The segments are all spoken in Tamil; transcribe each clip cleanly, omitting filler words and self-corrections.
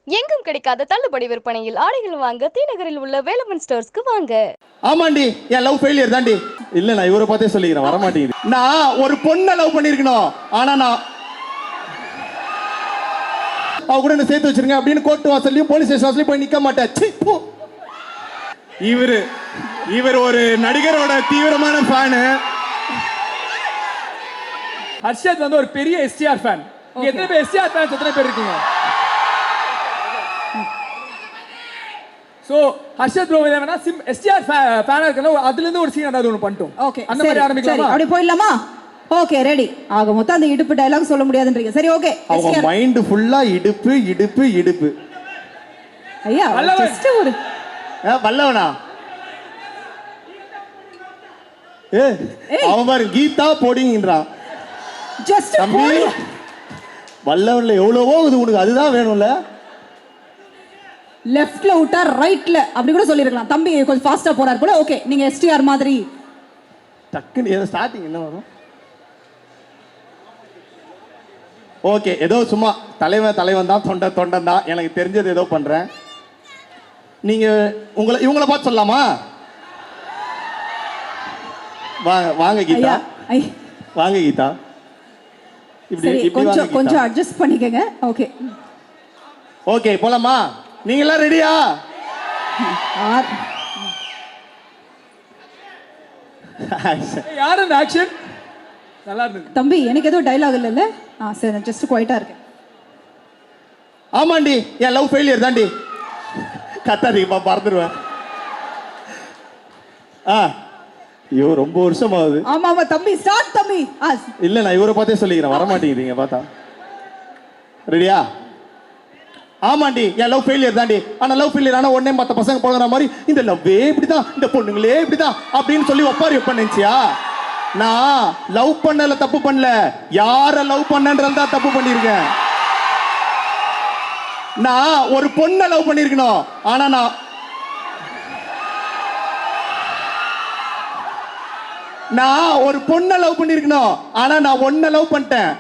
எங்கும் கிடைக்காத தள்ளுபடி விற்பனையில் ஆடைகள் வாங்க தீநகரில் உள்ள வேலமன் ஸ்டோர்ஸ்க்கு வாங்க. ஆமாண்டி, என் லவ் ஃபெயிலியர் தாண்டி. இல்ல, நான் இவரை பார்த்தே சொல்லிக்கிறேன், வர மாட்டேங்குது. நான் ஒரு பொண்ணை லவ் பண்ணிருக்கணும், ஆனா நான் அவ கூட என்ன சேர்த்து வச்சிருங்க அப்படின்னு கோர்ட் வாசல்லையும் போலீஸ் ஸ்டேஷன் வாசல்லையும் போய் நிக்க மாட்டேன். இவர் ஒரு நடிகரோட தீவிரமான ஃபேனு. ஹர்ஷத் வந்து ஒரு பெரிய எஸ்டிஆர் ஃபேன். எத்தனை பேர் எஸ்டிஆர் ஃபேன்ஸ் எத்தனை பேர் இருக்கீங்க? சோ ஹர்ஷத் ப்ரோ வேணா எஸ்டிஆர் ஃபேனா இருக்கணும். அதுல இருந்து ஒரு சீன் ஏதாவது ஒன்னு பண்ணிட்டோம். ஓகே, அந்த மாதிரி ஆரம்பிக்கலாமா? அப்படி போயிடலாமா? Okay, ready. ஆக மொத்தம் அந்த இடுப்பு டயலாக் சொல்ல முடியாதுன்றீங்க. சரி, ஓகே. அவங்க மைண்ட் ஃபுல்லா இடுப்பு இடுப்பு இடுப்பு. ஐயா, ஜஸ்ட் ஒரு வல்லவனா? அவன் பாரு கீதா போடிங்கன்றான். ஜஸ்ட் தம்பி, வல்லவன்ல எவ்வளவோ இது உனக்கு அதுதான் வேணும்ல. லெஃப்ட்ல விட்டா ரைட்ல அப்படி கூட சொல்லிருக்கலாம். தம்பி கொஞ்சம் ஃபாஸ்டா போறாரு போல. ஓகே, நீங்க எஸ்டிஆர் மாதிரி டக்குன்னு ஸ்டார்டிங் என்ன வரும்? ஓகே, ஏதோ சும்மா தலைவன் தான், தொண்டன் தான், எனக்கு தெரிஞ்சது ஏதோ பண்றேன். நீங்க இவங்கள பார்த்து சொல்லலாமா? வாங்க கீதா, வாங்க கீதா. இப்படி கொஞ்சம் அட்ஜஸ்ட் பண்ணிக்கங்க. ஓகே ஓகே, போலாமா? நீங்க எல்லாம் ரெடியா? யார் அந்த ஆக்ஷன்? நல்லா இருந்துச்சு தம்பி. எனக்கு ஏதோ டயலாக் இல்லைல்ல? சரி, நான் ஜஸ்ட் குவைட்டா இருக்கேன். ஆமாண்டி, என் லவ் ஃபெயிலியர் தாண்டி. கத்தாதீங்கப்பா, பறந்துடுவேன். ஐயோ, ரொம்ப வருஷம் ஆகுது. ஆமா தம்பி, ஸ்டார்ட் தம்பி. இல்ல, நான் இவரை பார்த்தே சொல்லிக்கிறேன், வர மாட்டேங்குதுங்க பார்த்தா. ரெடியா? ஆமாண்டி, என் லவ் ஃபெயிலியர் தாண்டி. ஆனா லவ் ஃபெயிலியர் ஆனா உடனே மற்ற பசங்க போகிற மாதிரி இந்த லவ்வே இப்படிதான், இந்த பொண்ணுங்களே இப்படிதான் அப்படின்னு சொல்லி ஒப்பாரி வைப்பேன் நினைச்சியா? நான் லவ் பண்ணல, தப்பு பண்ணல. யார லவ் பண்ணன்றதா தப்பு பண்ணிருக்கேன். நான் ஒரு பொண்ணை லவ் பண்ணிருக்கணும், ஆனா நான் ஒரு பொண்ணை லவ் பண்ணிருக்கணும், ஆனா நான் ஒன்ன லவ் பண்ணிட்டேன்.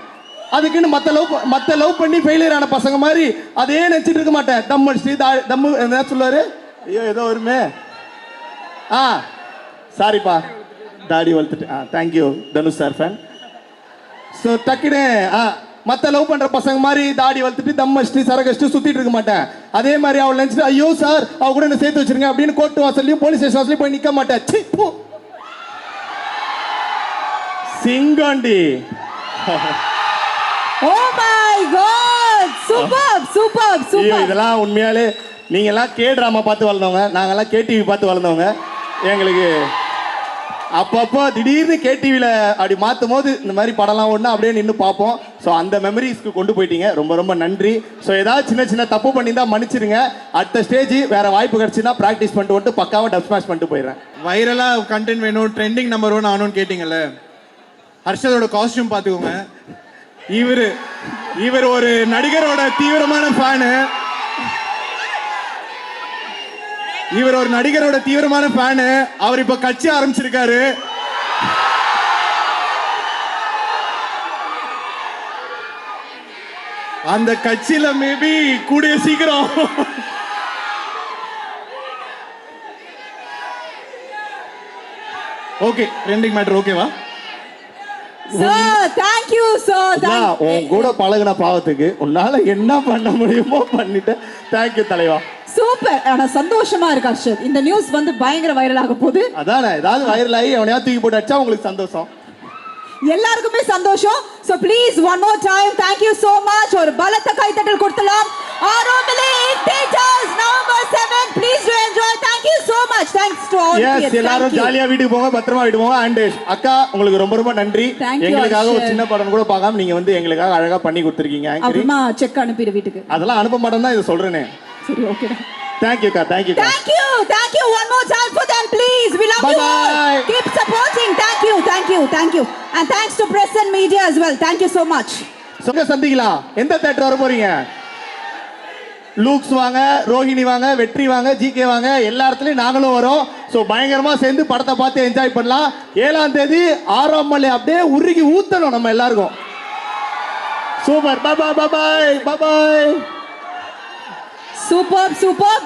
அதுக்குன்னு மத்த லவ் பண்ணி ஃபெயிலியர் ஆன பசங்க மாதிரி அதே நினைச்சிட்டு இருக்க மாட்டேன். தம்மு என்ன சொல்லுவாரு? ஐயோ, ஏதோ வருமே. சாரிப்பா, தாடி வளர்த்துட்டு. Thank you Dhanush sir fan. So டக்குன்னு மற்ற லவ் பண்ற பசங்க மாதிரி தாடி வளர்த்துட்டு தம் அடிச்சுட்டு சரகடிச்சுட்டு சுத்திட்டு இருக்க மாட்டேன். அதே மாதிரி அவள் நினைச்சிட்டு ஐயோ சார் அவ கூட என்ன சேர்த்து வச்சிருங்க அப்படின்னு கோர்ட் வாசல்லையும் போலீஸ் ஸ்டேஷன் வாசல்லையும் போய் நிக்க மாட்டேன். சிங்காண்டி. Oh my God, super super super. இதெல்லாம் உண்மையாலே நீங்க எல்லாம் கே டிராமா பார்த்து வளர்ந்தவங்க, நாங்கெல்லாம் கேடிவி பார்த்து வளர்ந்தவங்க. எங்களுக்கு அப்பப்போ திடீர்னு கேடிவியில் அப்படி மாற்றும் போது இந்த மாதிரி படம்லாம் ஒன்று அப்படியே நின்று பார்ப்போம். ஸோ அந்த மெமரிஸ்க்கு கொண்டு போயிட்டீங்க, ரொம்ப ரொம்ப நன்றி. ஸோ ஏதாவது சின்ன சின்ன தப்பு பண்ணியிருந்தா மன்னிச்சிருங்க. அடுத்த ஸ்டேஜ் வேற வாய்ப்பு கிடச்சுன்னா ப்ராக்டிஸ் பண்ணிட்டு வந்துட்டு பக்காவாக டப் ஸ்மாஷ் பண்ணிட்டு போயிடுறேன். வைரலாக கண்டென்ட் வேணும், ட்ரெண்டிங் நம்பர் 1 ஆகணும்னு கேட்டிங்கல்ல. ஹர்ஷதோட காஸ்டியூம் பார்த்துக்கோங்க. இவர் ஒரு நடிகரோட தீவிரமான ஃபேனு. அவர் இப்ப கட்சி ஆரம்பிச்சிருக்காரு. அந்த கட்சியில மேபி கூடிய சீக்கிரம் ஓகே, ட்ரெண்டிங் மேட்டர் ஓகேவா? Sir, thank you sir. உன் கூட பழகுன பாவத்துக்கு உன்னால என்ன பண்ண முடியுமோ பண்ணிட்டேன். thank you தலைவா. சூப்பர். ஆனா சந்தோஷமா இருக்கு ஹர்ஷத். இந்த நியூஸ் வந்து பயங்கர வைரல் ஆக போகுது. அதானே, ஏதாவது வைரல் ஆகி அவனையா தூக்கி போட்டு அடிச்சா உங்களுக்கு சந்தோஷம், எல்லாருக்குமே சந்தோஷம். So please one more time thank you so much. ஒரு பலத்த கைத்தட்டல் கொடுத்தலாம். ஆரோமலே தேஜஸ் November 7 please do enjoy. Thank you so much. Thanks to all. Yes, எல்லாரும் ஜாலியா வீட்டுக்கு போங்க, பத்திரமா வீட்டுக்கு போங்க. அண்ட் அக்கா, உங்களுக்கு ரொம்ப ரொம்ப நன்றி. எங்களுக்காக ஒரு சின்ன படம் கூட பார்க்காம நீங்க வந்து எங்களுக்காக அழகா பண்ணி கொடுத்துருக்கீங்க. அப்புறமா செக் அனுப்பிடு வீட்டுக்கு. அதெல்லாம் அனுப்ப மாட்டேன் தான் இதை சொல்றேனே. சரி, okay. Thank you, Ka. Thank you, Ka. Thank you. One more time for them, please. We love bye you bye. all. Keep supporting. Thank you. And thanks to press and media as well. Thank you so much. சொல்லுங்க, சந்திக்கலாம். எந்த தியேட்டர் வர போறீங்க? லூக்ஸ் வாங்க, ரோஹிணி வாங்க, வெற்றி வாங்க, ஜிகே வாங்க, எல்லா இடத்துலயும் நாங்களும் வரோம். ஸோ பயங்கரமா சேர்ந்து படத்தை பார்த்து என்ஜாய் பண்ணலாம். 7ஆம் தேதி 6ஆம் மலை அப்படியே உருகி ஊத்தணும் நம்ம எல்லாருக்கும். Super. Bye bye bye bye. Super super